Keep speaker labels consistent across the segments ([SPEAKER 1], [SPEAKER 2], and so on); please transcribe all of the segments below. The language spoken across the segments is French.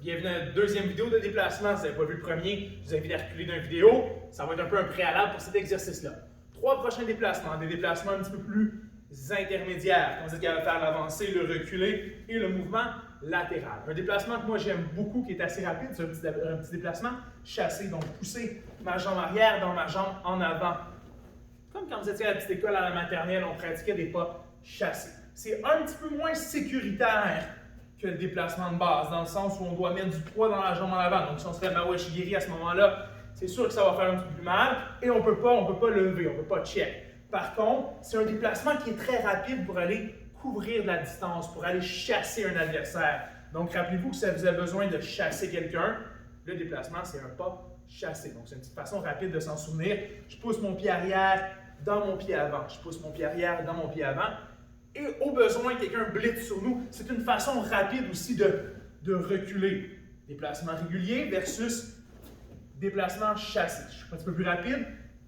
[SPEAKER 1] Bienvenue à la deuxième vidéo de déplacement. Si vous n'avez pas vu le premier, je vous invite à reculer d'une vidéo. Ça va être un peu un préalable pour cet exercice-là. 3 prochains déplacements, des déplacements un petit peu plus intermédiaires. Quand vous êtes capable de faire l'avancée, le reculer et le mouvement latéral. Un déplacement que moi j'aime beaucoup, qui est assez rapide, c'est un petit déplacement chassé. Donc pousser ma jambe arrière dans ma jambe en avant. Comme quand vous étiez à la petite école à la maternelle, on pratiquait des pas chassés. C'est un petit peu moins sécuritaire que le déplacement de base, dans le sens où on doit mettre du poids dans la jambe en avant. Donc si on se fait Mawashi-giri à ce moment-là, c'est sûr que ça va faire un petit peu plus mal et on ne peut pas lever, on ne peut pas check. Par contre, c'est un déplacement qui est très rapide pour aller couvrir de la distance, pour aller chasser un adversaire. Donc rappelez-vous que si vous avez besoin de chasser quelqu'un, le déplacement c'est un pas chassé. Donc c'est une petite façon rapide de s'en souvenir. Je pousse mon pied arrière dans mon pied avant, je pousse mon pied arrière dans mon pied avant. Et au besoin, quelqu'un blitz sur nous, c'est une façon rapide aussi de reculer. Déplacement régulier versus déplacement chassé. Je suis un petit peu plus rapide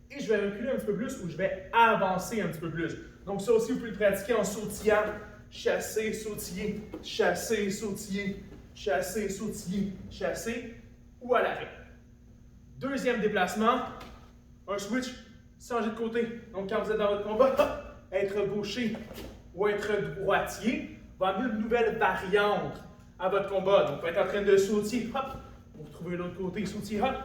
[SPEAKER 1] et je vais reculer un petit peu plus ou je vais avancer un petit peu plus. Donc ça aussi, vous pouvez le pratiquer en sautillant. Chasser, sautiller, chasser, sautiller, chasser, sautiller, chasser ou à l'arrêt. Deuxième déplacement, un switch, changer de côté. Donc quand vous êtes dans votre combat, hop, être gaucher ou être droitier va amener une nouvelle variante à votre combat. Donc, vous pouvez être en train de sautiller, hop, vous retrouvez l'autre côté, sautiller, hop,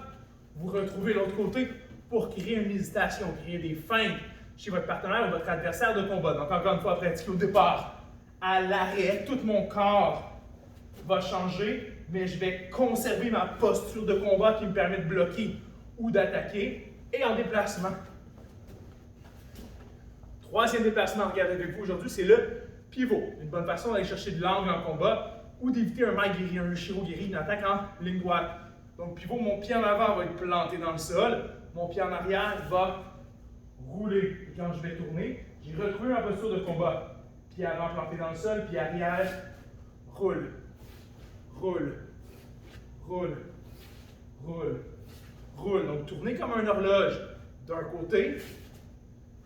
[SPEAKER 1] vous retrouvez l'autre côté pour créer une hésitation, créer des feintes chez votre partenaire ou votre adversaire de combat. Donc, encore une fois, pratiquer au départ, à l'arrêt, tout mon corps va changer, mais je vais conserver ma posture de combat qui me permet de bloquer ou d'attaquer. Et en déplacement. Troisième déplacement à regarder avec vous aujourd'hui, c'est le pivot. Une bonne façon d'aller chercher de l'angle en combat ou d'éviter un mai-giri, un shiro-giri, une attaque en ligne droite. Donc pivot, mon pied en avant va être planté dans le sol, mon pied en arrière va rouler. Et quand je vais tourner, j'ai retrouvé ma posture de combat. Pied avant planté dans le sol, pied arrière, roule, roule, roule, roule, roule. Donc tourner comme une horloge d'un côté,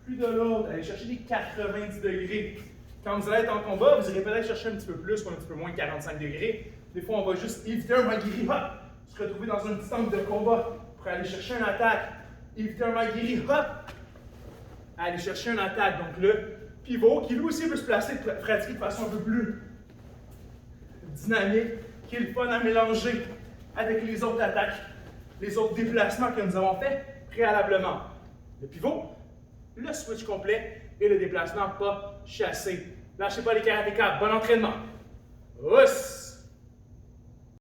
[SPEAKER 1] plus de l'autre, allez chercher des 90 degrés. Quand vous allez être en combat, vous irez peut-être chercher un petit peu plus ou un petit peu moins de 45 degrés. Des fois, on va juste éviter un mai-giri, hop, se retrouver dans un petit angle de combat pour aller chercher une attaque. Éviter un mai-giri, hop, aller chercher une attaque. Donc le pivot, qui lui aussi peut se placer, pratiquer de façon un peu plus dynamique, qui est le fun à mélanger avec les autres attaques, les autres déplacements que nous avons faits préalablement. Le pivot, le switch complet et le déplacement pas chassé. Lâchez pas les karatékas. Bon entraînement. Ouss!